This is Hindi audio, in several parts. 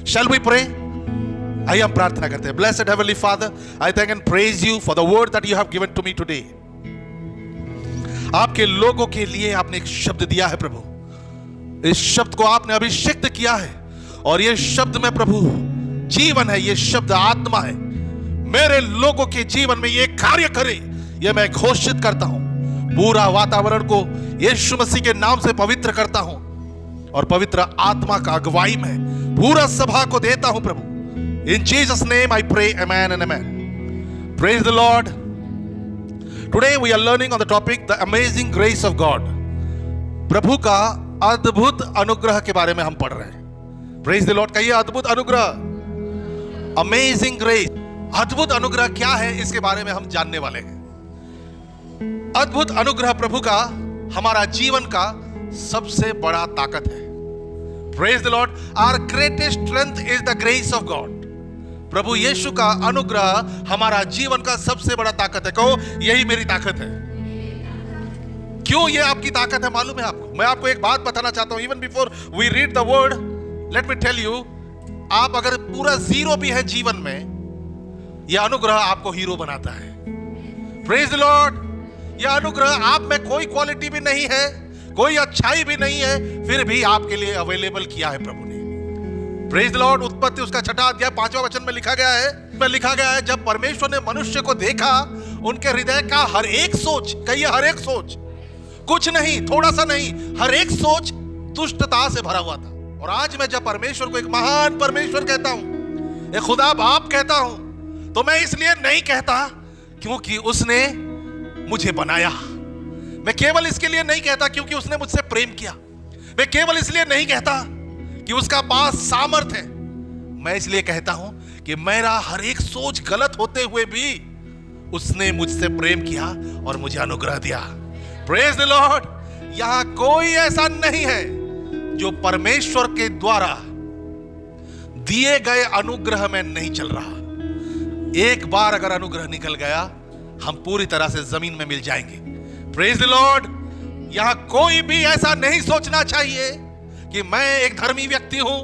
Shall we pray? आइए हम प्रार्थना करते हैं। Blessed Heavenly Father, I thank and praise you for the word that you have given to me today. आपके लोगों के लिए आपने एक शब्द दिया है प्रभु। इस शब्द को आपने अभिषिक्त किया है और ये शब्द में प्रभु जीवन है, ये शब्द आत्मा है। मेरे लोगों के जीवन में ये कार्य करे, ये मैं घोषित करता हूं। पूरा वातावरण को यीशु मसीह के नाम से पवित्र करता हूं और पवित्र आत्मा का अगुवाई में पूरा सभा को देता हूं प्रभु। In Jesus' name I pray, amen and amen. Praise the Lord. Today we are learning on the topic the amazing grace of God. प्रभु का अद्भुत अनुग्रह के बारे में हम पढ़ रहे हैं। Praise the Lord. कहिए अद्भुत अनुग्रह, Amazing grace. अद्भुत अनुग्रह क्या है इसके बारे में हम जानने वाले हैं। अद्भुत अनुग्रह प्रभु का हमारा जीवन का सबसे बड़ा ताकत है। Praise the Lord. Our greatest strength is the grace of God. प्रभु यीशु का अनुग्रह हमारा जीवन का सबसे बड़ा ताकत है। कहो यही मेरी ताकत है। क्यों ये आपकी ताकत है मालूम है आपको? मैं आपको एक बात बताना चाहता हूं। Even before we read the word, let me tell you, आप अगर पूरा जीरो भी है जीवन में, यह अनुग्रह आपको हीरो बनाता है। Praise the Lord. यह अनुग्रह आप में कोई क्वालिटी भी नहीं है, कोई अच्छाई भी नहीं है, फिर भी आपके लिए अवेलेबल किया है प्रभु ने। Praise the Lord. उत्पत्ति उसका 6वां अध्याय 5वां वचन में लिखा गया है जब परमेश्वर ने मनुष्य को देखा, उनके हृदय का हर एक सोच, कहिए हर एक सोच, कुछ नहीं, थोड़ा सा नहीं, हर एक सोच दुष्टता से भरा हुआ था। और आज मैं जब परमेश्वर को एक महान परमेश्वर कहता हूं, एक खुदा बाप कहता हूं, तो मैं इसलिए नहीं कहता क्योंकि उसने मुझे बनाया। मैं केवल इसके लिए नहीं कहता क्योंकि उसने मुझसे प्रेम किया। मैं केवल इसलिए नहीं कहता कि उसका पास सामर्थ्य है। मैं इसलिए कहता हूं कि मेरा हर एक सोच गलत होते हुए भी उसने मुझसे प्रेम किया और मुझे अनुग्रह दिया। Praise the Lord. यहां कोई ऐसा नहीं है जो परमेश्वर के द्वारा दिए गए अनुग्रह में नहीं चल रहा। एक बार अगर अनुग्रह निकल गया, हम पूरी तरह से जमीन में मिल जाएंगे। Praise the Lord. यहां कोई भी ऐसा नहीं सोचना चाहिए कि मैं एक धर्मी व्यक्ति हूं,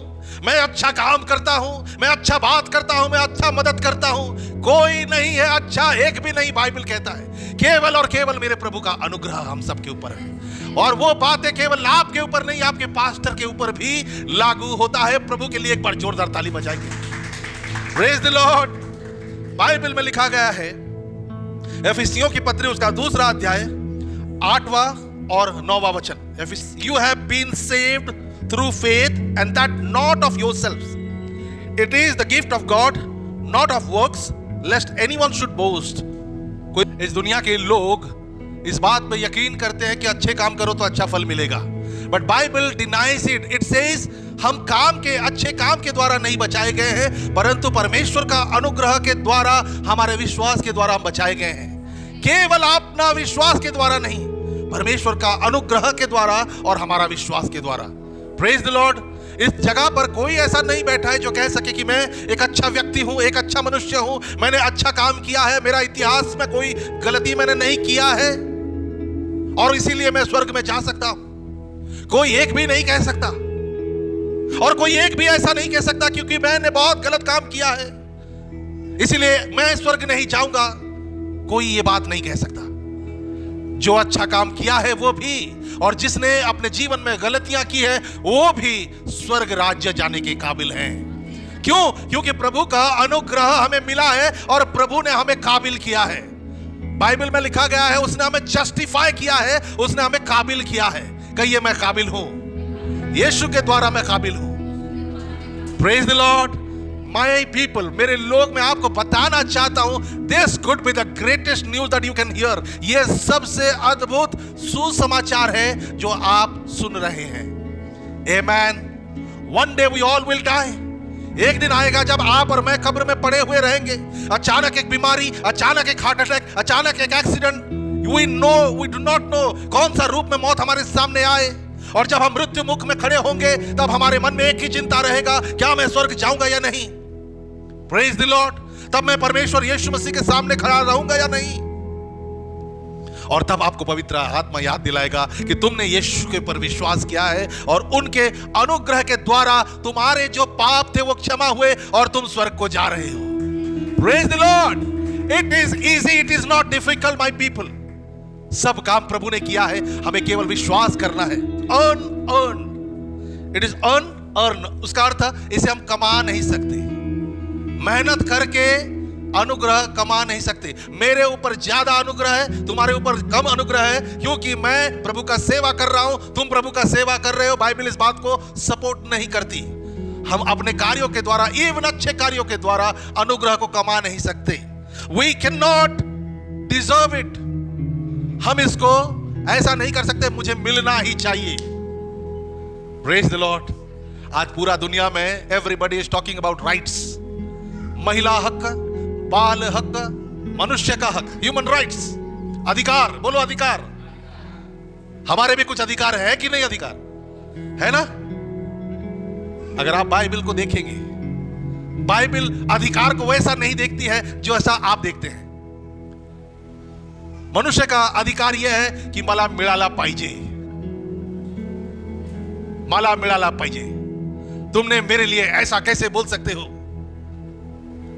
मैं अच्छा काम करता हूं, मैं अच्छा बात करता हूं, मैं अच्छा मदद करता हूं। कोई नहीं है अच्छा, एक भी नहीं। बाइबल कहता है केवल और केवल मेरे प्रभु का अनुग्रह हम सबके ऊपर है। और वो बातें केवल आपके ऊपर नहीं, आपके पास्टर के ऊपर भी लागू होता है। प्रभु के लिए एक बार जोरदार ताली बजाएंगे। Praise the Lord. बाइबल में लिखा गया है, एफिसियों की पत्री उसका 2वां अध्याय 8वां और 9वां वचन। You have been saved through faith, and that not of yourselves. It is the gift of God, not of works, lest anyone should boast. इस दुनिया के लोग इस बात पे यकीन करते हैं कि अच्छे काम करो तो अच्छा फल मिलेगा, but Bible denies it. It says हम काम के, अच्छे काम के द्वारा नहीं बचाए गए हैं, परंतु परमेश्वर का अनुग्रह के द्वारा, हमारे विश्वास के द्वारा हम बचाए गए हैं। केवल अपना विश्वास के द्वारा नहीं, परमेश्वर का अनुग्रह के द्वारा और हमारा विश्वास के द्वारा। Praise the Lord. इस जगह पर कोई ऐसा नहीं बैठा है जो कह सके कि मैं एक अच्छा व्यक्ति हूं, एक अच्छा मनुष्य हूं, मैंने अच्छा काम किया है, मेरा इतिहास में कोई गलती मैंने नहीं किया है और इसीलिए मैं स्वर्ग में जा सकता हूं। कोई एक भी नहीं कह सकता, और कोई एक भी ऐसा नहीं कह सकता क्योंकि मैंने बहुत गलत काम किया है इसीलिए मैं स्वर्ग नहीं जाऊंगा। कोई ये बात नहीं कह सकता। जो अच्छा काम किया है वो भी, और जिसने अपने जीवन में गलतियां की है वो भी स्वर्ग राज्य जाने के काबिल हैं। क्यों? क्योंकि प्रभु का अनुग्रह हमें मिला है और प्रभु ने हमें काबिल किया है। बाइबल में लिखा गया है उसने हमें जस्टिफाई किया है, उसने हमें काबिल किया है। कहिए मैं काबिल हूं, यीशु के द्वारा मैं काबिल हूं। Praise the Lord. My people, मेरे लोग, मैं आपको बताना चाहता हूं, this could be the greatest news that you can hear. यह सबसे अद्भुत सुसमाचार है जो आप सुन रहे हैं। Amen. One day we all will die. एक दिन आएगा जब आप और मैं कब्र में पड़े हुए रहेंगे। अचानक एक बीमारी, अचानक एक हार्ट अटैक, अचानक एक accident, we do not know कौन सा रूप में मौत हमारे सामने आए। और जब हम मृत्यु मुख में खड़े होंगे तब हमारे मन में एक ही चिंता रहेगा, क्या मैं स्वर्ग जाऊंगा या नहीं। Praise the Lord. तब मैं परमेश्वर यीशु मसीह के सामने खड़ा रहूंगा या नहीं। और तब आपको पवित्र आत्मा याद दिलाएगा कि तुमने यीशु के ऊपर विश्वास किया है और उनके अनुग्रह के द्वारा तुम्हारे जो पाप थे वो क्षमा हुए और तुम स्वर्ग को जा रहे हो। Praise the Lord. It is easy, it is not difficult, my people. सब काम प्रभु ने किया है, हमें केवल विश्वास करना है। Earn. It is earn. उसका अर्थ इसे हम कमा नहीं सकते, मेहनत करके अनुग्रह कमा नहीं सकते। मेरे ऊपर ज्यादा अनुग्रह है, तुम्हारे ऊपर कम अनुग्रह है, क्योंकि मैं प्रभु का सेवा कर रहा हूं, तुम प्रभु का सेवा कर रहे हो। बाइबल इस बात को सपोर्ट नहीं करती। हम अपने कार्यों के द्वारा, इवन अच्छे कार्यों के द्वारा अनुग्रह को कमा नहीं सकते। We cannot deserve it. हम इसको ऐसा नहीं कर सकते, मुझे मिलना ही चाहिए। Praise the Lord. आज पूरा दुनिया में everybody is talking about rights. महिला हक, बाल हक, मनुष्य का हक, ह्यूमन राइट्स, अधिकार। बोलो अधिकार। हमारे भी कुछ अधिकार है कि नहीं? अधिकार है ना? अगर आप बाइबल को देखेंगे, बाइबल अधिकार को वैसा नहीं देखती है जो ऐसा आप देखते हैं। मनुष्य का अधिकार यह है कि मला मिळाला पाहिजे, मला मिळाला पाहिजे। तुमने मेरे लिए ऐसा कैसे बोल सकते हो?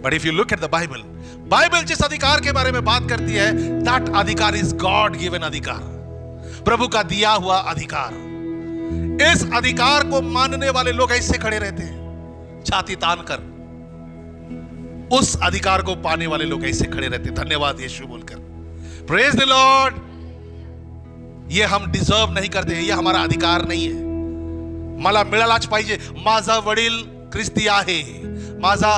But if you look at the Bible, Bible जिस अधिकार के बारे में बात करती है, दैट अधिकार इज गॉड गिवन अधिकार, प्रभु का दिया हुआ अधिकार। इस अधिकार को मानने वाले लोग ऐसे खड़े रहते हैं छाती तान कर, उस अधिकार को पाने वाले लोग ऐसे खड़े रहते हैं धन्यवाद यीशु बोलकर। Praise the Lord. ये हम डिजर्व नहीं करते, ये हमारा अधिकार नहीं है। मला मिळालाच पाहिजे। माझा वडील ख्रिस्ती आहे, माझा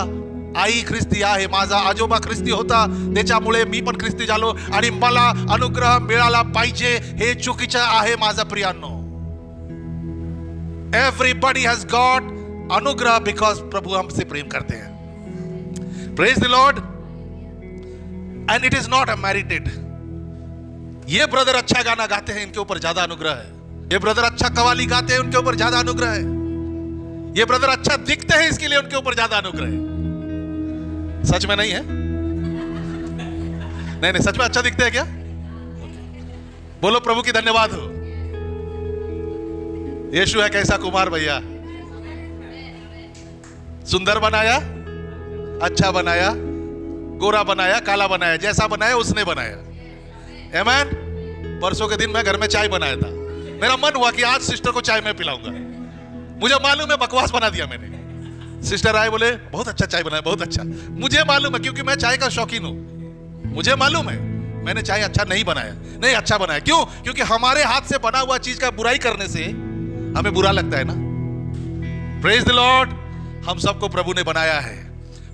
आई ख्रिस्ती आहे, माझा आजोबा ख्रिस्ती होता, त्याच्यामुळे मी पण ख्रिस्ती झालो आणि मला अनुग्रह मिळाला पाहिजे, हे चुकीचं आहे माझा प्रियांनो। एवरीबॉडी हैज गॉट अनुग्रह बिकॉज प्रभु हमसे प्रेम करते हैं। Praise the Lord. And it is not a married. ये ब्रदर अच्छा गाना गाते हैं, इनके ऊपर ज्यादा अनुग्रह है। ये ब्रदर अच्छा कवाली गाते हैं, उनके ऊपर ज्यादा अनुग्रह है। ये ब्रदर अच्छा दिखते हैं, इसके लिए उनके ऊपर ज्यादा अनुग्रह है। सच में नहीं है? नहीं, सच में अच्छा दिखते हैं क्या? बोलो प्रभु की धन्यवाद हो। यीशु है कैसा कुमार भैया, सुंदर बनाया, अच्छा बनाया, गोरा बनाया, काला बनाया, जैसा बनाया उसने बनाया। आमीन। परसों के दिन मैं घर में चाय बनाया था, मेरा मन हुआ कि आज सिस्टर को चाय मैं पिलाऊंगा। मुझे मालूम है बकवास बना दिया मैंने। सिस्टर आए, बोले बहुत अच्छा चाय बनाया, बहुत अच्छा। मुझे मालूम है क्योंकि मैं चाय का शौकीन हूं, मुझे मालूम है मैंने चाय अच्छा नहीं बनाया, नहीं अच्छा बनाया। क्यों? क्योंकि हमारे हाथ से बना हुआ चीज का बुराई करने से हमें बुरा लगता है ना। Praise the Lord. हम सबको प्रभु ने बनाया है,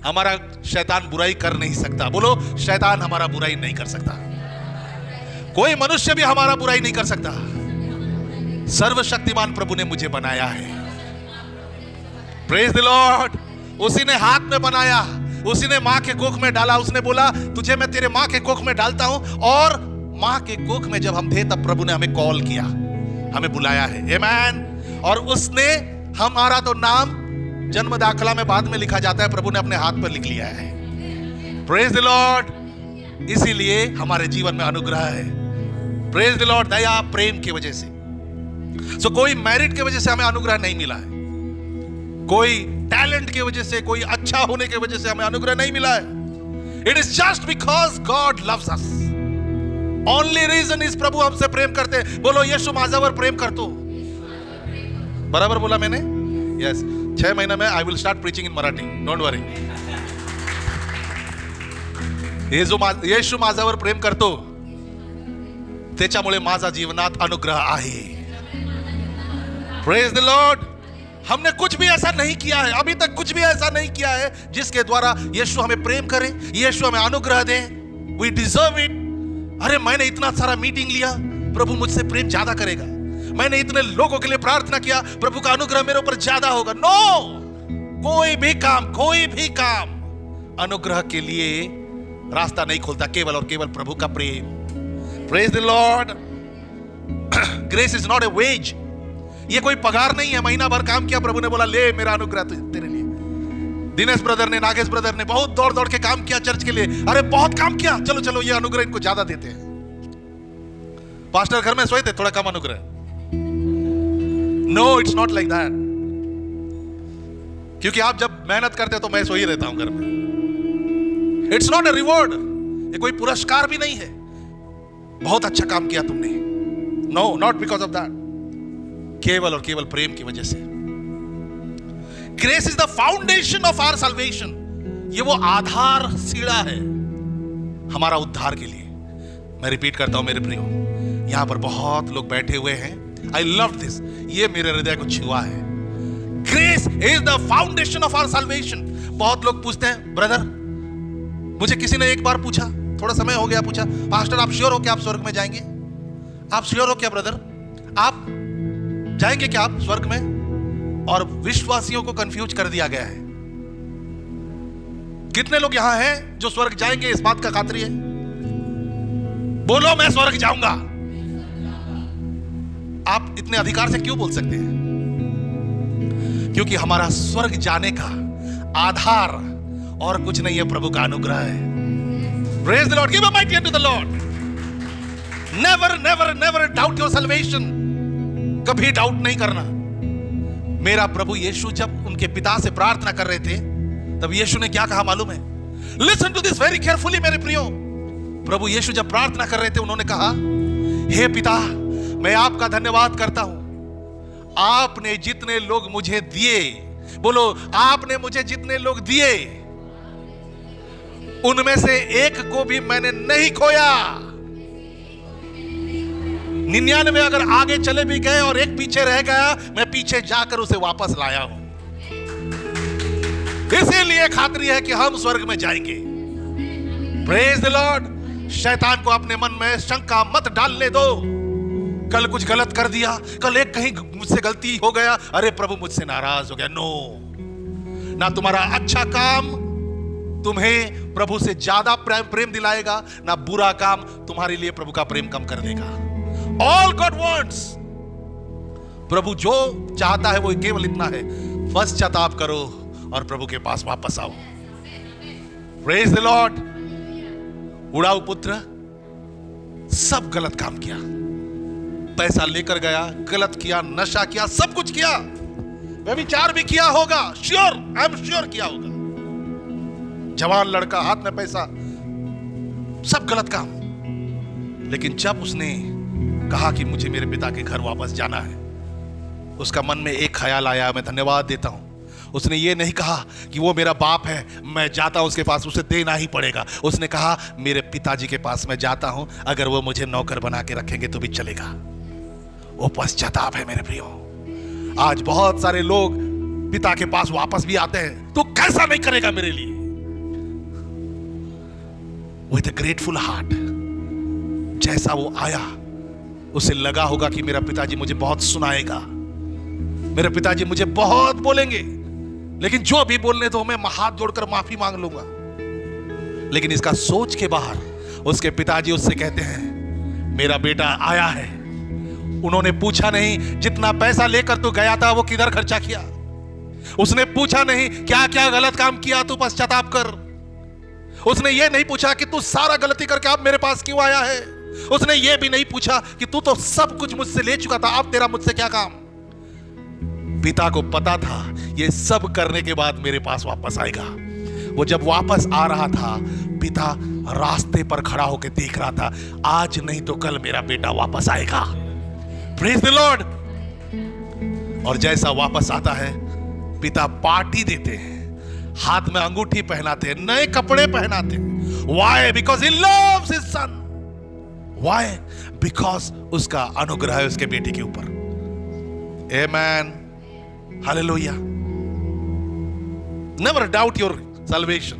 हमारा शैतान बुराई कर नहीं सकता। बोलो शैतान हमारा बुराई नहीं कर सकता, कोई मनुष्य भी हमारा बुराई नहीं कर सकता। सर्वशक्तिमान प्रभु ने मुझे बनाया है। Praise the Lord. उसी ने हाथ में बनाया, उसी ने मां के कोख में डाला। उसने बोला तुझे मैं तेरे मां के कोख में डालता हूं, और मां के कोख में जब हम थे तब प्रभु ने हमें कॉल किया, हमें बुलाया है। आमीन। और उसने हमारा तो नाम जन्म दाखला में बाद में लिखा जाता है, प्रभु ने अपने हाथ पर लिख लिया है। Praise the Lord. इसीलिए हमारे जीवन में अनुग्रह है। Praise the Lord. दया प्रेम की वजह से। सो कोई मेरिट की वजह से हमें अनुग्रह नहीं मिला है, कोई टैलेंट की वजह से, कोई अच्छा होने की वजह से हमें अनुग्रह नहीं मिला है। It is just because God loves us. Only reason is प्रभु हमसे प्रेम करते हैं। बोलो यीशु माझ्यावर प्रेम करतो। बराबर बोला मैंने? यस। 6 महीने में I will start preaching in Marathi, don't worry. येशू माझ्यावर प्रेम करतो, त्याच्यामुळे माझा जीवनात अनुग्रह आहे। Praise the Lord. हमने कुछ भी ऐसा नहीं किया है, अभी तक कुछ भी ऐसा नहीं किया है जिसके द्वारा यीशु हमें प्रेम करे, यीशु हमें अनुग्रह दे। We deserve it. अरे मैंने इतना सारा मीटिंग लिया, प्रभु मुझसे प्रेम ज्यादा करेगा। मैंने इतने लोगों के लिए प्रार्थना किया, प्रभु का अनुग्रह मेरे ऊपर ज्यादा होगा। नो, कोई भी काम अनुग्रह के लिए रास्ता नहीं खोलता, केवल और केवल प्रभु का प्रेम। Praise the Lord. Grace is not a wage. ये कोई पगार नहीं है। महीना भर काम किया, प्रभु ने बोला ले मेरा अनुग्रह तेरे लिए। दिनेश ब्रदर ने, नागेश ब्रदर ने बहुत दौड़ दौड़ के काम किया चर्च के लिए। अरे बहुत काम किया, चलो चलो ये अनुग्रह इनको ज्यादा देते हैं। पास्टर घर में सोए थे, थोड़ा कम अनुग्रह। No, it's not like that. क्योंकि आप जब मेहनत करते हो तो मैं सो ही रहता हूं घर में। इट्स नॉट अ रिवॉर्ड, ये कोई पुरस्कार भी नहीं है। बहुत अच्छा काम किया तुमने, no, not because of that, केवल और केवल प्रेम की वजह से। Grace is the foundation of our salvation, ये वो आधार सीढ़ा है हमारा उद्धार के लिए। मैं रिपीट करता हूं मेरे प्रियो, यहां पर बहुत लोग बैठे हुए हैं, आई लव दिस, ये मेरे हृदय को छुआ है। Grace is the foundation of our salvation. बहुत लोग पूछते हैं, ब्रदर, मुझे किसी ने एक बार पूछा, थोड़ा समय हो गया, पूछा, पास्टर आप श्योर हो कि आप स्वर्ग में जाएंगे? आप श्योर हो क्या ब्रदर, आप जाएंगे क्या आप स्वर्ग में? और विश्वासियों को कंफ्यूज कर दिया गया है। कितने लोग यहां हैं जो स्वर्ग जाएंगे, इस बात का खातिर है? बोलो मैं स्वर्ग जाऊंगा। आप इतने अधिकार से क्यों बोल सकते हैं? क्योंकि हमारा स्वर्ग जाने का आधार और कुछ नहीं है, प्रभु का अनुग्रह है। Praise the Lord, give a mighty hand to the Lord. Never, never, never doubt your salvation. कभी डाउट नहीं करना। मेरा प्रभु यीशु जब उनके पिता से प्रार्थना कर रहे थे, तब यीशु ने क्या कहा मालूम है? Listen to this very carefully मेरे प्रियो। प्रभु यीशु जब प्रार्थना कर रहे थे, उन्होंने कहा, हे पिता, मैं आपका धन्यवाद करता हूं, आपने जितने लोग मुझे दिए, बोलो, आपने मुझे जितने लोग दिए, उनमें से एक को भी मैंने नहीं खोया। 99 अगर आगे चले भी गए और एक पीछे रह गया, मैं पीछे जाकर उसे वापस लाया हूं। इसीलिए खातिर है कि हम स्वर्ग में जाएंगे। Praise the Lord. शैतान को अपने मन में शंका मत डालने दो। कल कुछ गलत कर दिया, कल एक कहीं मुझसे गलती हो गया, अरे प्रभु मुझसे नाराज हो गया। नो, ना तुम्हारा अच्छा काम तुम्हें प्रभु से ज्यादा प्रेम दिलाएगा, ना बुरा काम तुम्हारे लिए प्रभु का प्रेम कम कर देगा। ऑल गॉड वांट्स, प्रभु जो चाहता है वो केवल इतना है, पश्चाताप करो और प्रभु के पास वापस आओ। Praise the Lord. उड़ाऊ पुत्र सब गलत काम किया, पैसा लेकर गया, गलत किया, नशा किया, सब कुछ किया, व्यभिचार भी किया होगा, श्योर, आई एम श्योर किया होगा। जवान लड़का, हाथ में पैसा, सब गलत काम। लेकिन जब उसने कहा कि मुझे मेरे पिता के घर वापस जाना है, उसका मन में एक ख्याल आया, मैं धन्यवाद देता हूं। उसने ये नहीं कहा कि वो मेरा बाप है, मैं जाता हूं उसके पास, उसे देना ही पड़ेगा। उसने कहा मेरे पिताजी के पास मैं जाता हूं, अगर वो मुझे नौकर बना के रखेंगे तो भी चलेगा। वो पश्चाताप है मेरे प्रियो। आज बहुत सारे लोग पिता के पास वापस भी आते हैं, तो कैसा नहीं करेगा मेरे लिए? With a grateful heart. जैसा वो आया, उसे लगा होगा कि मेरा पिताजी मुझे बहुत सुनाएगा, मेरे पिताजी मुझे बहुत बोलेंगे, लेकिन जो भी बोलने तो मैं हाथ जोड़कर माफी मांग लूंगा। लेकिन इसका सोच के बाहर उसके पिताजी उससे कहते हैं, मेरा बेटा आया है, उन्होंने पूछा नहीं जितना पैसा लेकर तू गया था वो किधर खर्चा किया, उसने पूछा नहीं क्या क्या गलत काम किया, तू पश्चाताप कर। उसने ये नहीं पूछा कि तू सारा गलती करके अब मेरे पास क्यों आया है। उसने ये भी नहीं पूछा कि तू तो सब कुछ मुझसे ले चुका था, अब तेरा मुझसे क्या काम। पिता को पता था ये सब करने के बाद मेरे पास वापस आएगा। वो जब वापस आ रहा था, पिता रास्ते पर खड़ा होकर देख रहा था, आज नहीं तो कल मेरा बेटा वापस आएगा। Praise the Lord. और जैसा वापस आता है, पिता पार्टी देते हैं, हाथ में अंगूठी पहनाते हैं, नए कपड़े पहनाते हैं। Why? Because he loves his son. Why? Because उसका अनुग्रह है उसके बेटे के ऊपर। Amen. Hallelujah. Never doubt your salvation.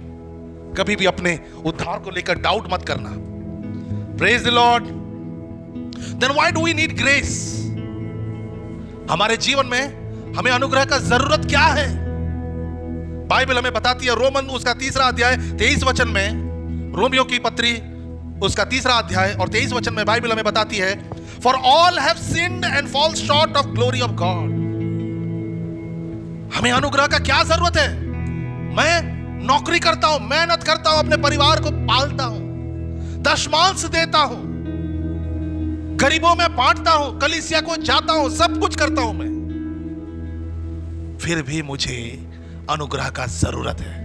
कभी भी अपने उद्धार को लेकर डाउट मत करना। Praise the Lord. Then why do we need grace? हमारे जीवन में हमें अनुग्रह का जरूरत क्या है? बाइबल हमें बताती है, रोमन उसका 3 अध्याय 23 वचन में, रोमियो की पत्री उसका 3 अध्याय और 23 वचन में बाइबल हमें बताती है, for all have sinned and fall short of glory of God. हमें अनुग्रह का क्या जरूरत है? मैं नौकरी करता हूं, मेहनत करता हूं, अपने परिवार को पालता हूं, दशमांश देता हूं, गरीबों में बांटता हूं, कलीसिया को जाता हूं, सब कुछ करता हूं मैं, फिर भी मुझे अनुग्रह का जरूरत है।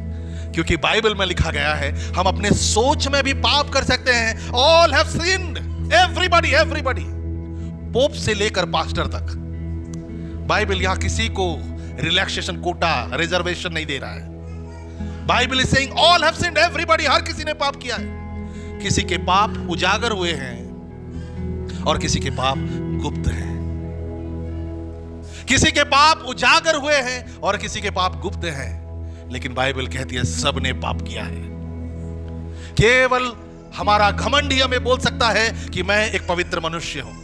क्योंकि बाइबल में लिखा गया है हम अपने सोच में भी पाप कर सकते हैं। All have sinned, everybody everybody, pope से लेकर पास्टर तक। बाइबल यहां किसी को रिलैक्सेशन, कोटा, रिजर्वेशन नहीं दे रहा है। Bible is saying all have sinned, everybody, हर किसी ने पाप किया है। किसी के पाप उजागर हुए हैं और किसी के पाप गुप्त हैं। किसी के पाप उजागर हुए हैं और किसी के पाप गुप्त हैं, लेकिन बाइबल कहती है सबने पाप किया है। केवल हमारा घमंड ही हमें बोल सकता है कि मैं एक पवित्र मनुष्य हूं।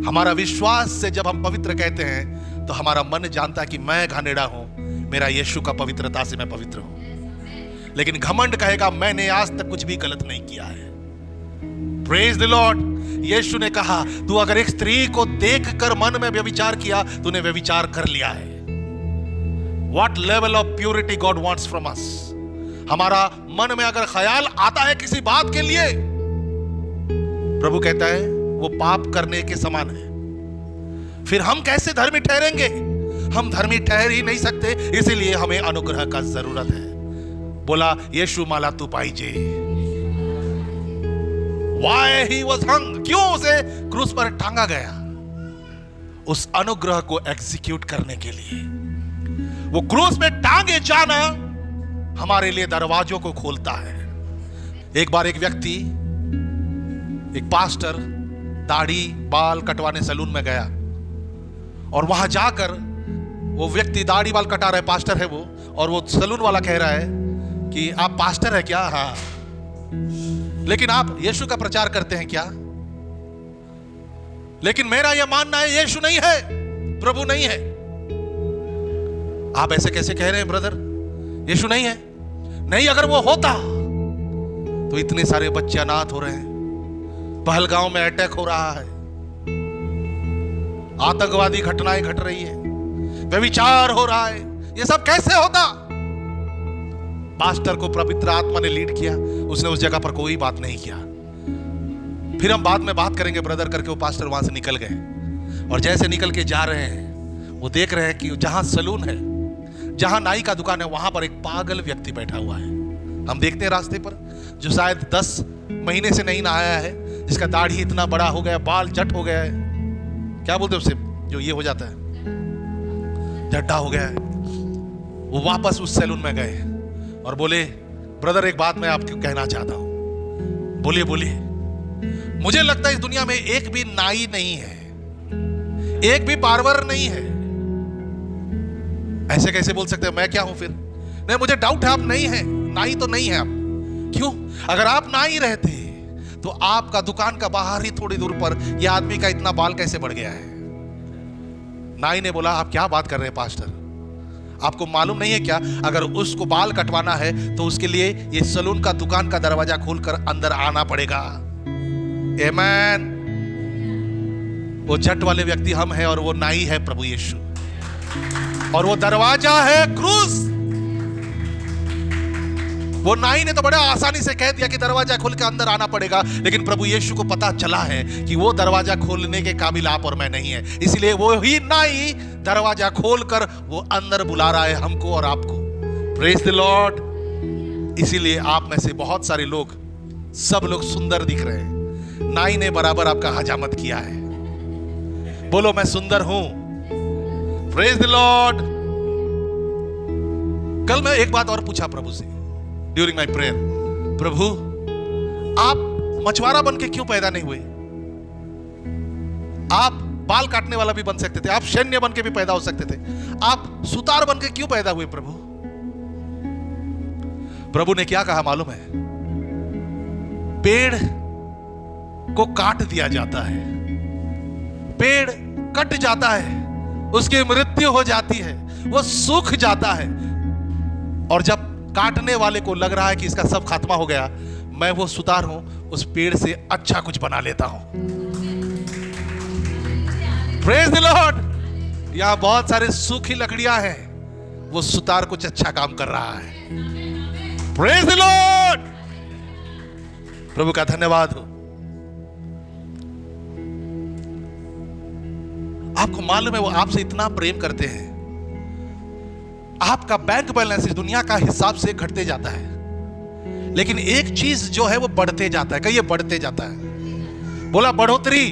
हमारा विश्वास से जब हम पवित्र कहते हैं तो हमारा मन जानता है कि मैं घानेड़ा हूं, मेरा यीशु का पवित्रता से मैं पवित्र हूं। लेकिन घमंड कहेगा मैंने आज तक कुछ भी गलत नहीं किया है। Praise the Lord. यीशु ने कहा तू अगर एक स्त्री को देखकर मन में व्यभिचार किया, तूने व्यभिचार कर लिया है। What level of purity God wants from us? हमारा मन में अगर ख्याल आता है किसी बात के लिए, प्रभु कहता है वो पाप करने के समान है। फिर हम कैसे धर्मी ठहरेंगे? हम धर्मी ठहर ही नहीं सकते, इसीलिए हमें अनुग्रह का जरूरत है। बोला यीशु माला तू पाइजे। Why he was hung? क्यों उसे क्रूस पर टांगा गया? उस अनुग्रह को एग्जीक्यूट करने के लिए। वो क्रूस में टांगे जाना हमारे लिए दरवाजों को खोलता है। एक बार एक व्यक्ति, एक पास्टर दाढ़ी बाल कटवाने सैलून में गया और वहां जाकर वो व्यक्ति दाढ़ी बाल कटा रहा है, पास्टर है वो, और वो सैलून वाला कह रहा है कि आप पास्टर है क्या? हाँ। लेकिन आप यीशु का प्रचार करते हैं क्या? लेकिन मेरा यह मानना है यीशु नहीं है, प्रभु नहीं है। आप ऐसे कैसे कह रहे हैं ब्रदर? यीशु नहीं है? नहीं, अगर वो होता तो इतने सारे बच्चे अनाथ हो रहे हैं, पहलगांव में अटैक हो रहा है, आतंकवादी घटनाएं घट रही है, व्यभिचार हो रहा है, ये सब कैसे होता? पास्टर को पवित्र आत्मा ने लीड किया, उसने उस जगह पर कोई बात नहीं किया। फिर हम बाद में बात करेंगे ब्रदर करके वो पास्टर वहां से निकल गए। और जैसे निकल के जा रहे हैं वो देख रहे हैं कि जहां सैलून है, जहां नाई का दुकान है, वहां पर एक पागल व्यक्ति बैठा हुआ है। हम देखते हैं रास्ते पर, जो शायद 10 महीने से नहीं नहाया है, जिसका दाढ़ी इतना बड़ा हो गया, बाल जट हो गया है, क्या बोलते हैं उसे, जो ये हो जाता है, जड्डा हो गया है। वो वापस उस सैलून में गए और बोले ब्रदर एक बात मैं आपको कहना चाहता हूं। बोलिए बोलिए। मुझे लगता है इस दुनिया में एक भी नाई नहीं है, एक भी बार्बर नहीं है। ऐसे कैसे बोल सकते हैं? मैं क्या हूं फिर? नहीं, मुझे डाउट है आप नहीं है, नाई तो नहीं है आप। क्यों? अगर आप नाई रहते तो आपका दुकान का बाहर ही थोड़ी दूर पर यह आदमी का इतना बाल कैसे बढ़ गया है? नाई ने बोला आप क्या बात कर रहे हैं पास्टर, आपको मालूम नहीं है क्या? अगर उसको बाल कटवाना है तो उसके लिए ये सैलून का दुकान का दरवाजा खोलकर अंदर आना पड़ेगा। आमेन। वो जट वाले व्यक्ति हम हैं और वो नाई है प्रभु यीशु, और वो दरवाजा है क्रूस। वो नाई ने तो बड़ा आसानी से कह दिया कि दरवाजा खोल के अंदर आना पड़ेगा, लेकिन प्रभु यीशु को पता चला है कि वो दरवाजा खोलने के काबिल आप और मैं नहीं है, इसलिए वो ही नाई दरवाजा खोलकर वो अंदर बुला रहा है हमको और आपको। Praise the Lord. इसीलिए आप में से बहुत सारे लोग, सब लोग सुंदर दिख रहे हैं, नाई ने बराबर आपका हजामत किया है। बोलो मैं सुंदर हूं। Praise the Lord. कल मैं एक बात और पूछा प्रभु से ड्यूरिंग माई प्रेयर, प्रभु आप मछुआरा बन के क्यों पैदा नहीं हुए? आप बाल काटने वाला भी बन सकते थे, आप सैन्य बन के भी पैदा हो सकते थे, आप सुतार बन के क्यों पैदा हुए प्रभु? प्रभु ने क्या कहा मालूम है? पेड़ को काट दिया जाता है, पेड़ कट जाता है, उसकी मृत्यु हो जाती है, वो सूख जाता है, और जब काटने वाले को लग रहा है कि इसका सब खात्मा हो गया, मैं वो सुतार हूं, उस पेड़ से अच्छा कुछ बना लेता हूं। Praise the Lord. यहां बहुत सारे सूखी लकड़ियां हैं, वो सुतार कुछ अच्छा काम कर रहा है। Praise the Lord. प्रभु का धन्यवाद हो। आपको मालूम है वो आपसे इतना प्रेम करते हैं। आपका बैंक बैलेंस इस दुनिया का हिसाब से घटते जाता है, लेकिन एक चीज जो है वो बढ़ते जाता है। कहिए बढ़ते जाता है। बोला बढ़ोतरी।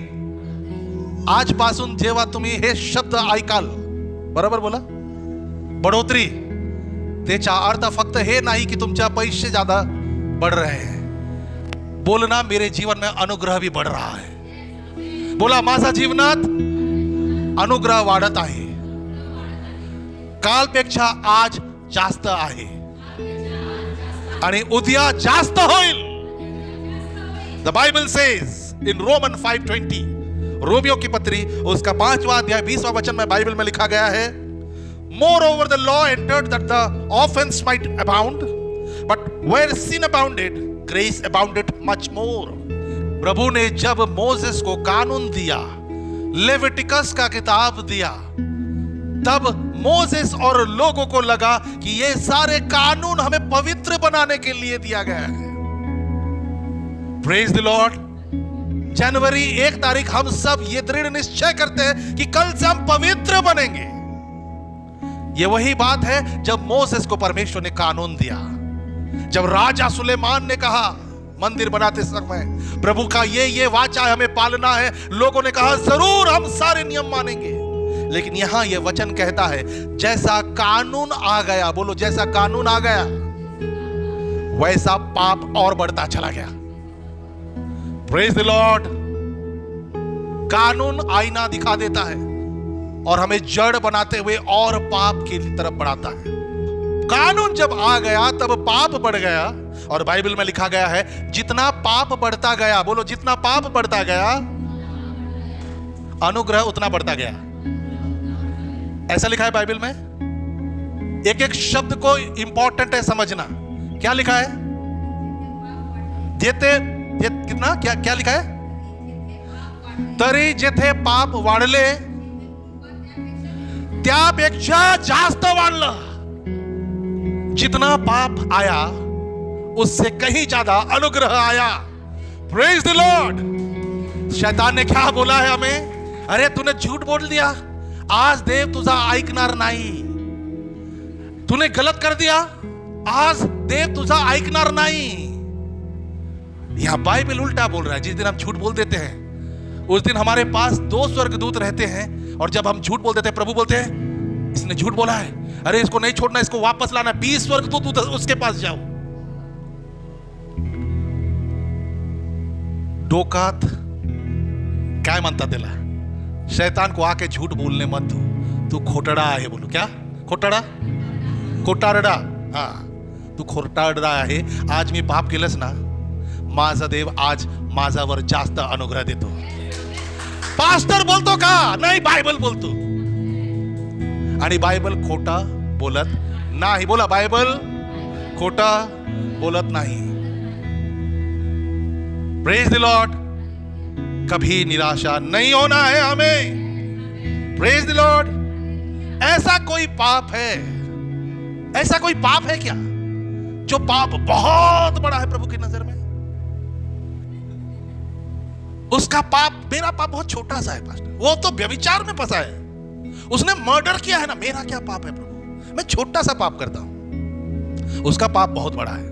आजपासून जेव्हा तुम्ही हे शब्द ऐकाल, बरोबर बोला, बढ़ोतरी, त्याचा अर्थ फक्त हे नाही की तुमच्या पैसे ज्यादा बढ़ रहे हैं। बोलना मेरे जीवन में अनुग्रह भी बढ़ रहा है। बोला माझा जीवनात अनुग्रह वाढत आहे, कालपेक्षा आज जास्त आहे आणि उद्या जास्त होईल। The Bible says in Roman 5:20, Romeo की पत्री उसका 5वां अध्याय 20वां वचन में बाइबल में लिखा गया है, Moreover the law entered that the offense might abound, but where sin abounded, grace abounded much more। प्रभु ने जब मोसेस को कानून दिया, लेविटिकस का किताब दिया, तब मोसेस और लोगों को लगा कि ये सारे कानून हमें पवित्र बनाने के लिए दिया गया है। Praise the Lord. जनवरी 1 तारीख हम सब ये दृढ़ निश्चय करते हैं कि कल से हम पवित्र बनेंगे। ये वही बात है जब मोसेस को परमेश्वर ने कानून दिया। जब राजा सुलेमान ने कहा मंदिर बनाते समय, प्रभु का ये वाचा है, हमें पालना है, लोगों ने कहा जरूर हम सारे नियम मानेंगे। लेकिन यहां ये वचन कहता है जैसा कानून आ गया, बोलो जैसा कानून आ गया, वैसा पाप और बढ़ता चला गया। Praise the Lord. कानून आईना दिखा देता है और हमें जड़ बनाते हुए और पाप की तरफ बढ़ाता है। कानून जब आ गया तब पाप बढ़ गया, और बाइबल में लिखा गया है जितना पाप बढ़ता गया, बोलो जितना पाप बढ़ता गया अनुग्रह उतना बढ़ता गया। ऐसा लिखा है बाइबल में। एक एक शब्द को इंपॉर्टेंट है समझना। क्या लिखा है? कितना क्या लिखा है? तरी जेथे पाप वाढले त्यापेक्षा जास्त वाढलं। जितना पाप आया उससे कहीं ज्यादा अनुग्रह आया। Praise the Lord. शैतान ने क्या बोला है हमें? अरे तूने झूठ बोल दिया, आज देव तुझा ऐकणार नाही। तूने गलत कर दिया, आज देव तुझा ऐकणार नहीं। यहां बाइबल उल्टा बोल रहा है। जिस दिन हम झूठ बोल देते हैं उस दिन हमारे पास 2 स्वर्गदूत रहते हैं, और जब हम झूठ बोल देते हैं प्रभु बोलते हैं इसने झूठ बोला है, अरे इसको नहीं छोड़ना, इसको वापस लाना। 20 स्वर्गदूत उसके पास जाओ। डोकात काय म्हणतात त्याला? शैतान को आके झूठ बोलने मत दो, तू खोटड़ा आहे। बोलो क्या? खोटड़ा, खोटारडा। हा, तू खोटारडा आहे। आज मी पाप केलंस ना, माझा देव आज माझ्यावर जास्त अनुग्रह देतो। पास्टर बोलतो का? नाही, बायबल बोलतो। आणि बायबल खोटा बोलत नाही। बोला, बायबल खोटा बोलत नाही। Praise the Lord. कभी निराशा नहीं होना है हमें। Praise the Lord. ऐसा कोई पाप है, ऐसा कोई पाप है क्या जो पाप बहुत बड़ा है प्रभु की नजर में? उसका पाप, मेरा पाप बहुत छोटा सा है पास्टर, वो तो व्यभिचार में फंसा है, उसने मर्डर किया है ना, मेरा क्या पाप है प्रभु? मैं छोटा सा पाप करता हूं, उसका पाप बहुत बड़ा है।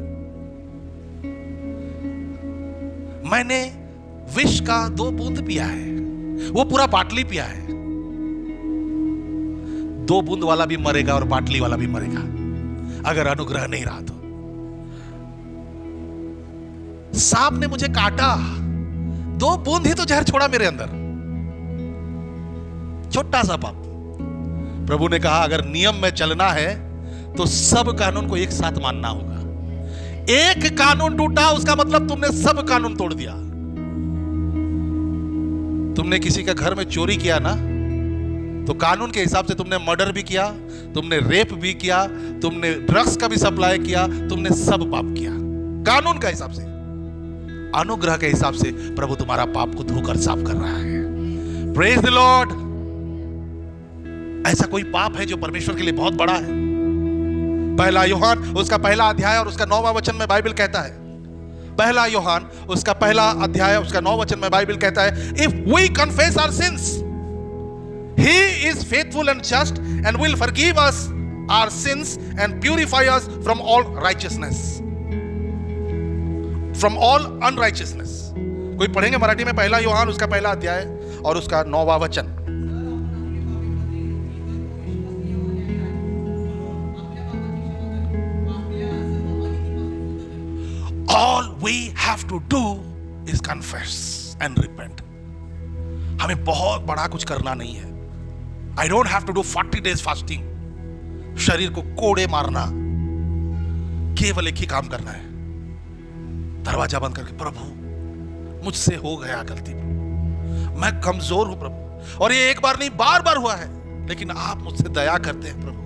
मैंने विष का 2 बूंद पिया है, वो पूरा बाटली पिया है। 2 बूंद वाला भी मरेगा और बाटली वाला भी मरेगा अगर अनुग्रह नहीं रहा तो। सांप ने मुझे काटा, 2 बूंद ही तो जहर छोड़ा मेरे अंदर, छोटा सा पाप। प्रभु ने कहा अगर नियम में चलना है तो सब कानून को एक साथ मानना होगा। एक कानून टूटा उसका मतलब तुमने सब कानून तोड़ दिया। तुमने किसी के घर में चोरी किया ना, तो कानून के हिसाब से तुमने मर्डर भी किया, तुमने रेप भी किया, तुमने ड्रग्स का भी सप्लाई किया, तुमने सब पाप किया कानून का हिसाब से। अनुग्रह के हिसाब से प्रभु तुम्हारा पाप को धोकर साफ कर रहा है। Praise the Lord. ऐसा कोई पाप है जो परमेश्वर के लिए बहुत बड़ा है? 1 यूहन्ना उसका 1 अध्याय और उसका 9वां वचन में बाइबल कहता है, 1 यूहन्ना उसका 1 अध्याय उसका 9 वचन में बाइबल कहता है, if we confess our sins, He is faithful and just and will forgive us our sins and purify us from all righteousness. From all unrighteousness. कोई पढ़ेंगे मराठी में पहला यूहन्ना उसका पहला अध्याय और उसका 9वां वचन. All we have to do is confess and repent. हमें बहुत बड़ा कुछ करना नहीं है. I don't have to do 40 days fasting. शरीर को कोड़े मारना, केवल एक ही काम करना है, दरवाजा बंद करके, प्रभु मुझसे हो गया गलती, मैं कमजोर हूं प्रभु, और ये एक बार नहीं बार बार हुआ है, लेकिन आप मुझसे दया करते हैं प्रभु,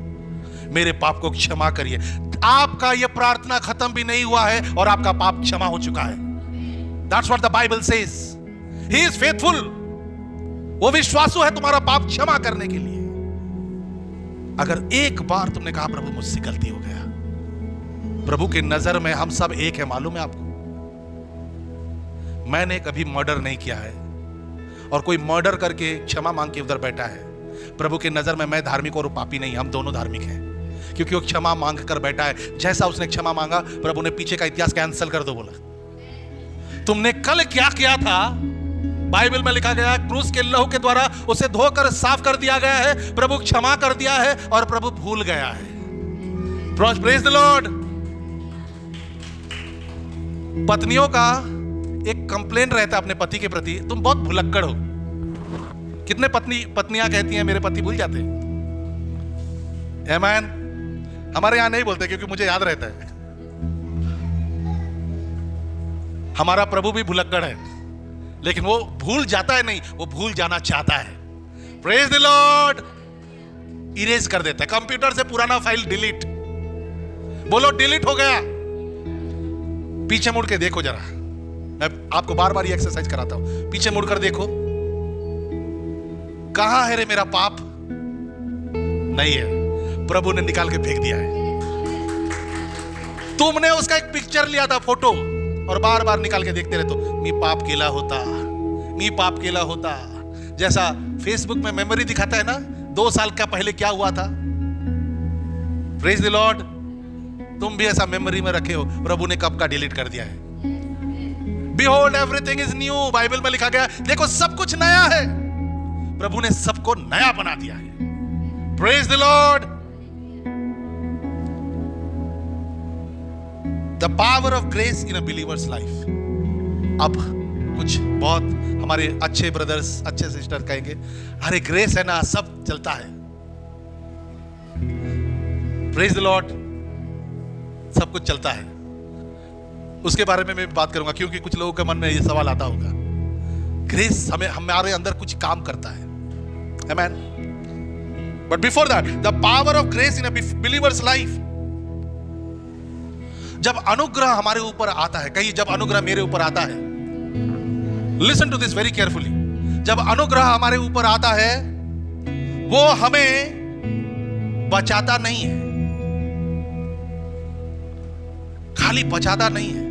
मेरे पाप को क्षमा करिए. आपका यह प्रार्थना खत्म भी नहीं हुआ है और आपका पाप क्षमा हो चुका है. That's what the Bible says. He is faithful. वो विश्वासु है तुम्हारा पाप क्षमा करने के लिए. अगर एक बार तुमने कहा प्रभु मुझसे गलती हो गया, प्रभु की नजर में हम सब एक है, मालूम है आपको. मैंने कभी मर्डर नहीं किया है और कोई मर्डर करके क्षमा मांग के उधर बैठा है. प्रभु की नजर में मैं धार्मिक और पापी नहीं, हम दोनों धार्मिक हैं, क्योंकि वो क्षमा मांग कर बैठा है. जैसा उसने क्षमा मांगा, प्रभु ने पीछे का इतिहास कैंसिल कर दो, बोला तुमने कल क्या किया था. बाइबल में लिखा गया है क्रूस के लहू के द्वारा उसे धोकर साफ कर दिया गया है, प्रभु क्षमा कर दिया है और प्रभु भूल गया है. Praise the Lord. पत्नियों का एक कंप्लेंट रहता है अपने पति के प्रति, तुम बहुत भुलक्कड़ हो. कितने पत्नियां कहती हैं मेरे पति भूल जाते हैं. आमीन. हमारे यहां नहीं बोलते क्योंकि मुझे याद रहता है. हमारा प्रभु भी भुलक्कड़ है, लेकिन वो भूल जाता है नहीं, वो भूल जाना चाहता है. Praise the Lord. इरेज कर देता है कंप्यूटर से पुराना फाइल डिलीट. बोलो डिलीट हो गया. पीछे मुड़ के देखो जरा, मैं आपको बार बार ये एक्सरसाइज कराता हूं. पीछे मुड़कर देखो, कहां है रे मेरा पाप. नहीं है, प्रभु ने निकाल के फेंक दिया है. तुमने उसका एक पिक्चर लिया था, फोटो, और बार बार निकाल के देखते रहते हो. मी पाप केला होता, मी पाप केला होता. जैसा फेसबुक में मेमोरी दिखाता है ना, 2 साल का पहले क्या हुआ था. Praise the Lord. तुम भी ऐसा मेमोरी में रखे हो, प्रभु ने कब का डिलीट कर दिया है. Behold, everything is new. Bible में लिखा गया, देखो सब कुछ नया है. प्रभु ने सबको नया बना दिया है. Praise the Lord. The power of grace in a believer's life. अब कुछ बहुत हमारे अच्छे ब्रदर्स, अच्छे सिस्टर कहेंगे, अरे ग्रेस है ना, सब चलता है. Praise the Lord. सब कुछ चलता है. उसके बारे में मैं बात करूंगा, क्योंकि कुछ लोगों के मन में ये सवाल आता होगा. ग्रेस हमारे अंदर कुछ काम करता है. आमीन. But before that, the power of grace in a believers life. जब अनुग्रह हमारे ऊपर आता है, कहीं जब अनुग्रह मेरे ऊपर आता है, listen to this very carefully. जब अनुग्रह हमारे ऊपर आता है, वो हमें बचाता नहीं है, खाली बचाता नहीं है,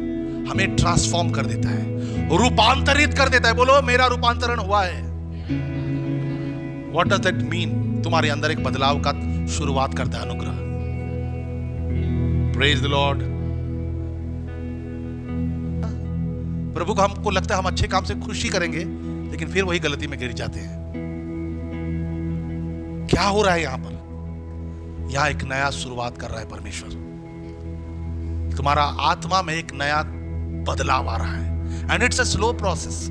हमें ट्रांसफॉर्म कर देता है, रूपांतरित कर देता है. बोलो मेरा रूपांतरण हुआ है. What does that mean. तुम्हारे अंदर एक बदलाव का शुरुआत करता है अनुग्रह. Praise the Lord. प्रभु को हमको लगता है हम अच्छे काम से खुशी करेंगे, लेकिन फिर वही गलती में गिर जाते हैं. क्या हो रहा है यहां पर. यहां एक नया शुरुआत कर रहा है परमेश्वर. तुम्हारा आत्मा में एक नया बदलाव आ रहा है, and it's a slow process.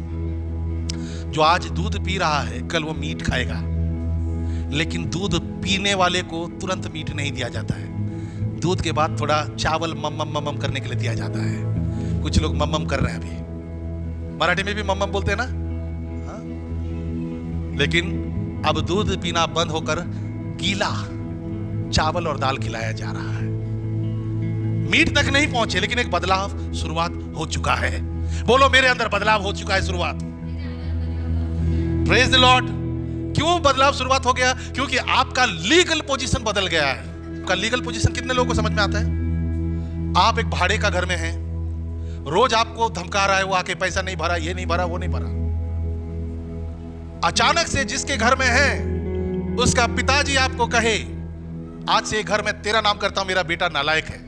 जो आज दूध पी रहा है, कल वो मीट खाएगा, लेकिन दूध पीने वाले को तुरंत मीट नहीं दिया जाता है. दूध के बाद थोड़ा चावल मम करने के लिए दिया जाता है. कुछ लोग मम कर रहे हैं अभी. मराठी में भी मम बोलते हैं ना. हाँ? लेकिन अब दूध पीना बंद होकर गीला चावल और दाल खिलाया जा रहा है. मीट तक नहीं पहुंचे, लेकिन एक बदलाव शुरुआत हो चुका है. बोलो मेरे अंदर बदलाव हो चुका है, शुरुआत. Praise the Lord. क्यों बदलाव शुरुआत हो गया? क्योंकि आपका लीगल पोजीशन बदल गया है. आपका लीगल पोजीशन कितने लोगों को समझ में आता है? आप एक भाड़े का घर में हैं, रोज आपको धमका रहा है, वो आके पैसा नहीं भरा, ये नहीं भरा, वो नहीं भरा. अचानक से जिसके घर में है उसका पिताजी आपको कहे, आज से घर में तेरा नाम करता हूं, मेरा बेटा नालायक है,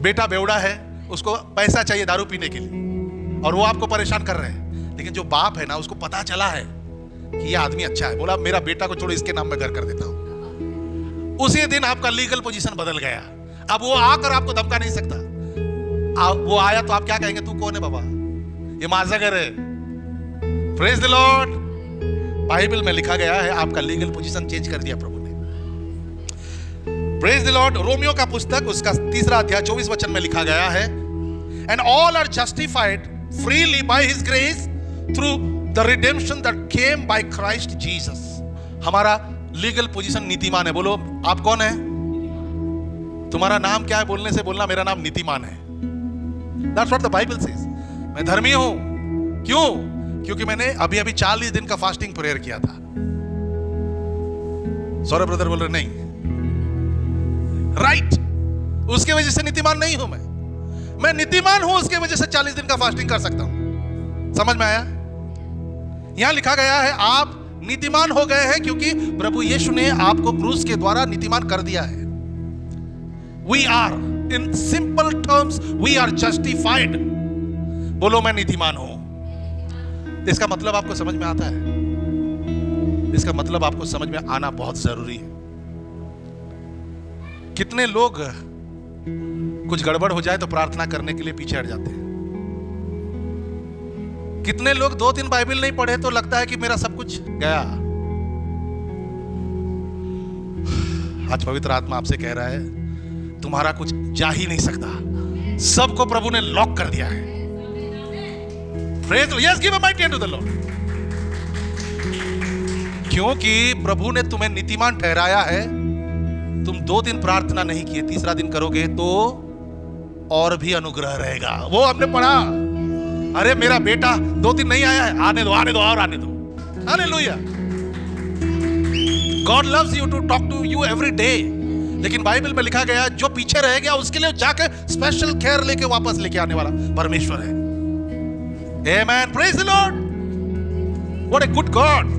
बेटा बेवड़ा है, उसको पैसा चाहिए दारू पीने के लिए, और वो आपको परेशान कर रहे हैं। लेकिन जो बाप है ना, उसको पता चला है कि ये आदमी अच्छा है, बोला मेरा बेटा को छोड़ो, इसके नाम में घर कर देता हूं। उसी दिन आपका लीगल पोजीशन बदल गया। अब वो आकर आपको धमका नहीं सकता। वो आया तो आप क्या कहेंगे? तू कौन है बाबा? ये माझा घर है। Praise the Lord. बाइबल में लिखा गया है आपका लीगल पोजीशन चेंज कर दिया प्रभु ने। Praise the Lord. रोमियो का पुस्तक उसका 3 अध्याय 24 वचन में लिखा गया है, and all are justified freely by his grace through the redemption that came by Christ Jesus. हमारा लीगल पोजीशन नीतिमान है। बोलो आप कौन है? तुम्हारा नाम क्या है? बोलने से बोलना मेरा नाम नीतिमान है। That's what the Bible says। मैं धर्मी हूं। क्यों? क्योंकि मैंने अभी 40 दिन का फास्टिंग प्रेयर किया था। सौरभ ब्रदर बोल रहे नहीं, राइट। उसके वजह से नीतिमान नहीं हूं मैं नीतिमान हूं, उसके वजह से 40 दिन का फास्टिंग कर सकता हूं। समझ में आया? यहां लिखा गया है आप नीतिमान हो गए हैं क्योंकि प्रभु यीशु ने आपको क्रूस के द्वारा नीतिमान कर दिया है। We are, in simple terms, we are justified। बोलो मैं नीतिमान हूं। इसका मतलब आपको समझ में आता है? इसका मतलब आपको समझ में आना बहुत जरूरी है। कितने लोग कुछ गड़बड़ हो जाए तो प्रार्थना करने के लिए पीछे हट जाते हैं। कितने लोग 2-3 बाइबल नहीं पढ़े तो लगता है कि मेरा सब कुछ गया। आज पवित्र आत्मा आपसे कह रहा है तुम्हारा कुछ जा ही नहीं सकता। सबको प्रभु ने लॉक कर दिया है। Praise the Lord. Yes, give a mighty hand to the Lord। क्योंकि प्रभु ने तुम्हें नीतिमान ठहराया है। तुम 2 दिन प्रार्थना नहीं किए, 3रा दिन करोगे तो और भी अनुग्रह रहेगा। वो हमने पढ़ा, अरे मेरा बेटा 2 दिन नहीं आया है, आने दो और आने दो। Hallelujah. God loves you to talk to you every day। लेकिन बाइबल में लिखा गया जो पीछे रह गया उसके लिए जाकर स्पेशल केयर लेके वापस लेके आने वाला परमेश्वर है। Amen, praise the Lord। What a good God।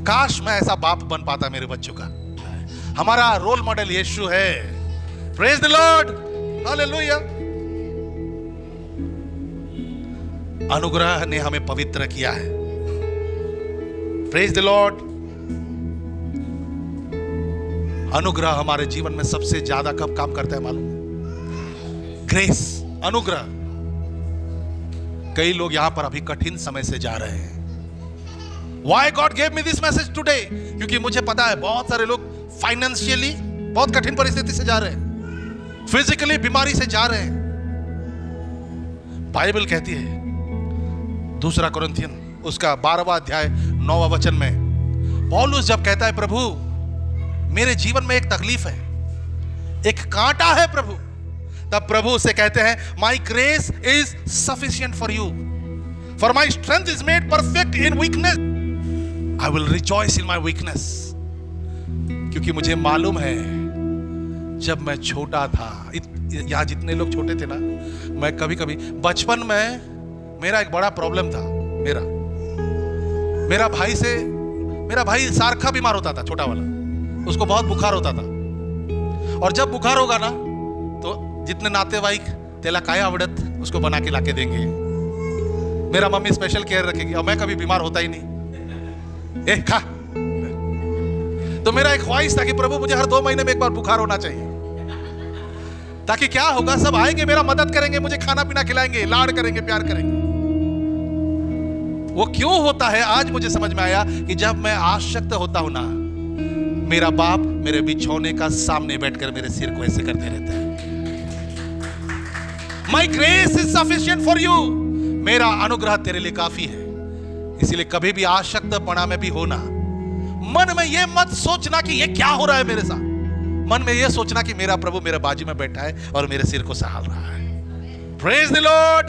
काश मैं ऐसा बाप बन पाता मेरे बच्चों का। हमारा रोल मॉडल यीशु है। Praise the Lord, hallelujah. अनुग्रह ने हमें पवित्र किया है। Praise the Lord। अनुग्रह हमारे जीवन में सबसे ज्यादा कब काम करता है मालूम है? ग्रेस, अनुग्रह। कई लोग यहां पर अभी कठिन समय से जा रहे हैं। Why God gave me this message today? क्योंकि मुझे पता है बहुत सारे लोग फाइनेंशियली बहुत कठिन परिस्थिति से जा रहे हैं, फिजिकली बीमारी से जा रहे हैं। बाइबल कहती है 2 कोरिन्थियन उसका 12वां अध्याय 9वां वचन में पौलुस जब कहता है प्रभु मेरे जीवन में एक तकलीफ है, एक कांटा है प्रभु, तब प्रभु उसे कहते हैं माई grace is sufficient for you, for my strength is made perfect in weakness. I will rejoice in my weakness. क्योंकि मुझे मालूम है जब मैं छोटा था, यहां जितने लोग छोटे थे ना, मैं कभी कभी बचपन में मेरा एक बड़ा प्रॉब्लम था। मेरा भाई सारखा बीमार होता था, छोटा वाला, उसको बहुत बुखार होता था। और जब बुखार होगा ना तो जितने नातेवाईक तेला काय आवड़त उसको बना के लाके देंगे। मेरा मम्मी स्पेशल केयर रखेगी और मैं कभी बीमार होता ही नहीं। खा। तो मेरा एक ख्वाहिश था कि प्रभु मुझे हर 2 महीने में एक बार बुखार होना चाहिए, ताकि क्या होगा, सब आएंगे, मेरा मदद करेंगे, मुझे खाना पीना खिलाएंगे, लाड करेंगे, प्यार करेंगे। वो क्यों होता है आज मुझे समझ में आया कि जब मैं आसक्त होता हूं ना, मेरा बाप मेरे बिछौने का सामने बैठकर मेरे सिर को ऐसे करते रहता है। माई grace is sufficient for you. मेरा अनुग्रह तेरे लिए काफी है। इसीलिए कभी भी आसक्तपणा में भी होना, मन में यह मत सोचना कि यह क्या हो रहा है मेरे साथ। मन में यह सोचना कि मेरा प्रभु मेरे बाजू में बैठा है और मेरे सिर को संभाल रहा है। Praise the Lord,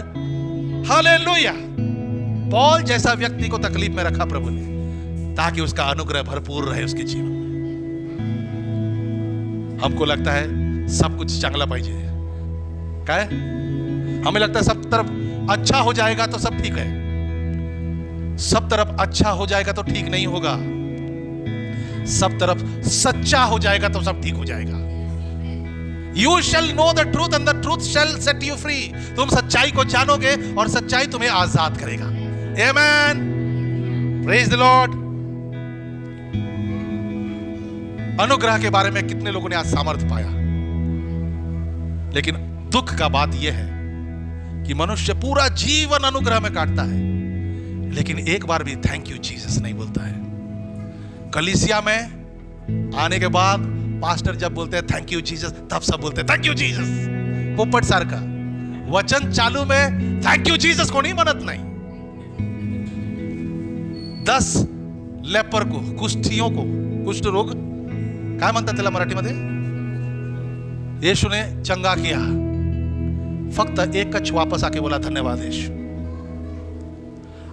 hallelujah. Paul जैसा व्यक्ति को तकलीफ में रखा प्रभु ने, ताकि उसका अनुग्रह भरपूर रहे उसके जीवन में। हमको लगता है सब कुछ चांगला पाहिजे, काय? हमें लगता है सब तरफ अच्छा हो जाएगा तो सब ठीक है। सब तरफ अच्छा हो जाएगा तो ठीक नहीं होगा, सब तरफ सच्चा हो जाएगा तो सब ठीक हो जाएगा। You shall know the truth and the truth shall set you free. तुम सच्चाई को जानोगे और सच्चाई तुम्हें आजाद करेगा। Amen. Praise the Lord. अनुग्रह के बारे में कितने लोगों ने आज सामर्थ्य पाया, लेकिन दुख का बात यह है कि मनुष्य पूरा जीवन अनुग्रह में काटता है, लेकिन एक बार भी थैंक यू जीसस नहीं बोलता है। कलीसिया में आने के बाद पास्टर जब बोलते हैं थैंक यू जीसस, तब सब बोलते हैं थैंक यू जीसस। पोपट सर का वचन चालू में थैंक यू जीसस को नहीं मनत नहीं। 10 लेपर को, कुष्ठियों को, कुष्ठ रोग काय म्हणतात त्याला मराठीमध्ये, येशूने चंगा किया, फक्त एकच वापस आके बोला धन्यवाद येशू।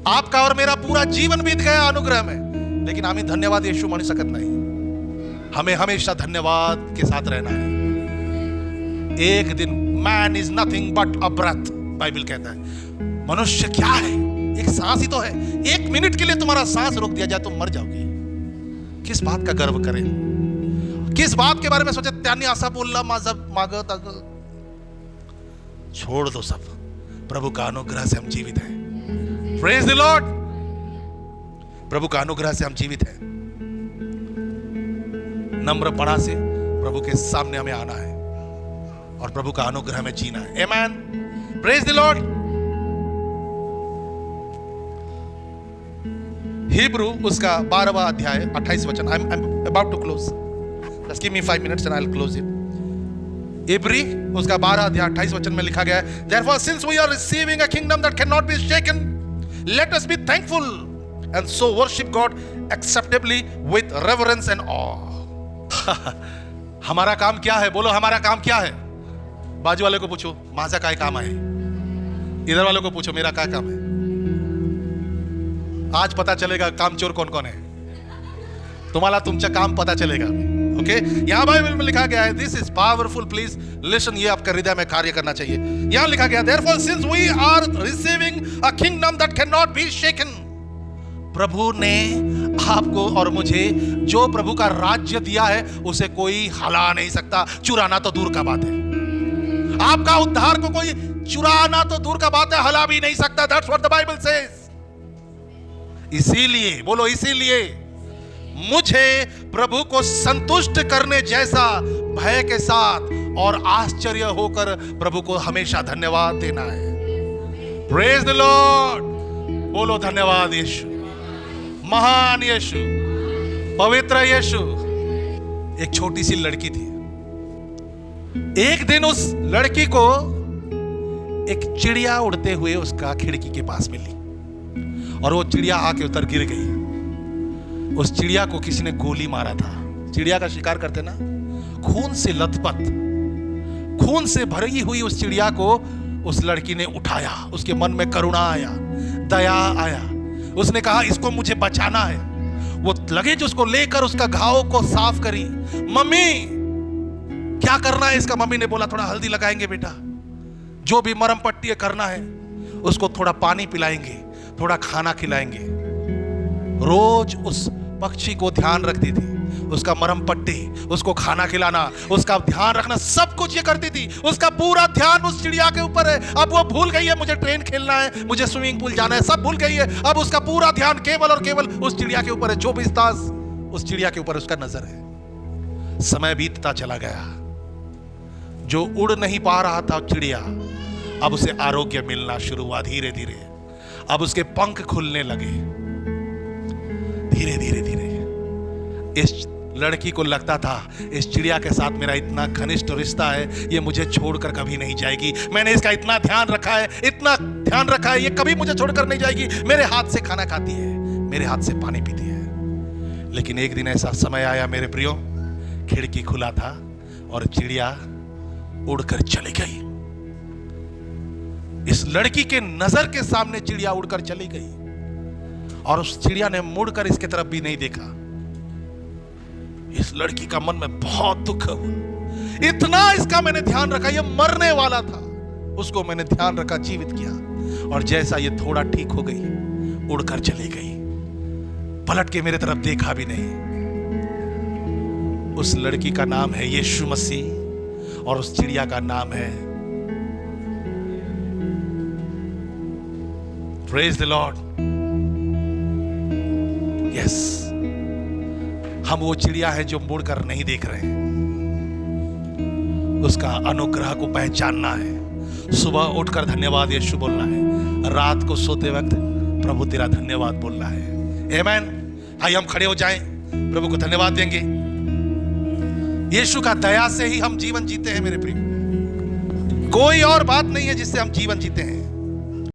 आपका और मेरा पूरा जीवन बीत गया अनुग्रह में, लेकिन आम्ही धन्यवाद येशू म्हणू शकत नाही। हमें हमेशा धन्यवाद के साथ रहना है। एक दिन man is nothing but a breath, Bible कहता है मनुष्य क्या है, एक सांस ही तो है। 1 मिनट के लिए तुम्हारा सांस रोक दिया जाए तो मर जाओगे। किस बात का गर्व करें, किस बात के बारे में सोचे, त्यांनी असा बोलला माझा मागत, छोड़ दो सब, प्रभु का अनुग्रह से हम जीवित हैं। Praise the Lord. प्रभु का अनुग्रह से हम जीवित हैं। नम्र पणा से प्रभु के सामने हमें आना है और प्रभु का अनुग्रह में जीना है। Amen. Praise the Lord. Hebrew उसका 12वां अध्याय 28 वचन। I am about to close, just give me 5 minutes and I will close it. इब्री उसका 12 अध्याय 28 वचन में लिखा गया है, Therefore since we are receiving a kingdom that cannot be shaken, let us be thankful and so worship God acceptably with reverence and awe. हमारा काम क्या है? बोलो हमारा काम क्या है? बाजू वाले को पूछो माझा काय काम है, इधर वाले को पूछो मेरा क्या काम है। आज पता चलेगा कामचोर कौन कौन है, तुम्हाला तुमचं काम पता चलेगा। ओके, यहां बाइबल में लिखा गया है, this is powerful, please listen, ये आपके हृदय में कार्य करना चाहिए। यहां लिखा गया, therefore since we are receiving a kingdom that cannot be shaken, प्रभु ने आपको और मुझे जो प्रभु का राज्य दिया है उसे कोई हला नहीं सकता। चुराना तो दूर का बात है, आपका उद्धार को कोई चुराना तो दूर का बात है, हला भी नहीं सकता। That's what the Bible says। इसीलिए बोलो, इसीलिए मुझे प्रभु को संतुष्ट करने जैसा भय के साथ और आश्चर्य होकर प्रभु को हमेशा धन्यवाद देना है। Praise the Lord. बोलो धन्यवाद यीशु, महान यीशु, पवित्र यीशु। एक छोटी सी लड़की थी। एक दिन उस लड़की को एक चिड़िया उड़ते हुए उसका खिड़की के पास मिली और वो चिड़िया आके उतर गिर गई। उस चिड़िया को किसी ने गोली मारा था। चिड़िया का शिकार करते ना, खून से लथपथ, खून से भरी हुई उस चिड़िया को उस लड़की ने उठाया। उसके मन में करुणा आया, दया आया। उसने कहा इसको मुझे बचाना है। वो लगेज उसको लेकर उसका घाव को साफ करी। मम्मी क्या करना है इसका? मम्मी ने बोला थोड़ा हल्दी लगाएंगे बेटा, जो भी मरहम पट्टी करना है उसको थोड़ा पानी पिलाएंगे, थोड़ा खाना खिलाएंगे। रोज उस पक्षी को ध्यान रखती थी, उसका मरहम पट्टी, उसको खाना खिलाना, उसका ध्यान रखना, सब कुछ ये करती थी। उसका पूरा ध्यान उस चिड़िया के ऊपर है। अब वो भूल गई है मुझे ट्रेन खेलना है, मुझे स्विमिंग पूल जाना है, सब भूल गई है। अब उसका पूरा ध्यान केवल और केवल उस चिड़िया के ऊपर है। 24 तास उस चिड़िया के ऊपर उसका नजर है। समय बीतता चला गया। जो उड़ नहीं पा रहा था चिड़िया, अब उसे आरोग्य मिलना शुरू हुआ धीरे धीरे। अब उसके पंख खुलने लगे धीरे धीरे धीरे। इस लड़की को लगता था इस चिड़िया के साथ मेरा इतना घनिष्ठ रिश्ता है, ये मुझे छोड़कर कभी नहीं जाएगी। मैंने इसका इतना ध्यान रखा है, इतना ध्यान रखा है, ये कभी मुझे छोड़कर नहीं जाएगी। मेरे हाथ से खाना खाती है, मेरे हाथ से पानी पीती है। लेकिन एक दिन ऐसा समय आया मेरे प्रियो, खिड़की खुला था और चिड़िया उड़कर चली गई। इस लड़की के नजर के सामने चिड़िया उड़कर चली गई और उस चिड़िया ने मुड़कर इसके तरफ भी नहीं देखा। इस लड़की का मन में बहुत दुख हुआ। इतना इसका मैंने ध्यान रखा, ये मरने वाला था, उसको मैंने ध्यान रखा, जीवित किया। और जैसा ये थोड़ा ठीक हो गई, उड़कर चली गई, पलट के मेरे तरफ देखा भी नहीं। उस लड़की का नाम है यीशु मसीह और उस चिड़िया का नाम है, प्रेज द लॉर्ड। यस, हम वो चिड़िया है जो मुड़कर नहीं देख रहे हैं। उसका अनुग्रह को पहचानना है, सुबह उठकर धन्यवाद यीशु बोलना है, रात को सोते वक्त प्रभु तेरा धन्यवाद बोलना है। आमीन। आइए हम खड़े हो जाएं, प्रभु को धन्यवाद देंगे। यीशु का दया से ही हम जीवन जीते हैं मेरे प्रिय, कोई और बात नहीं है जिससे हम जीवन जीते हैं।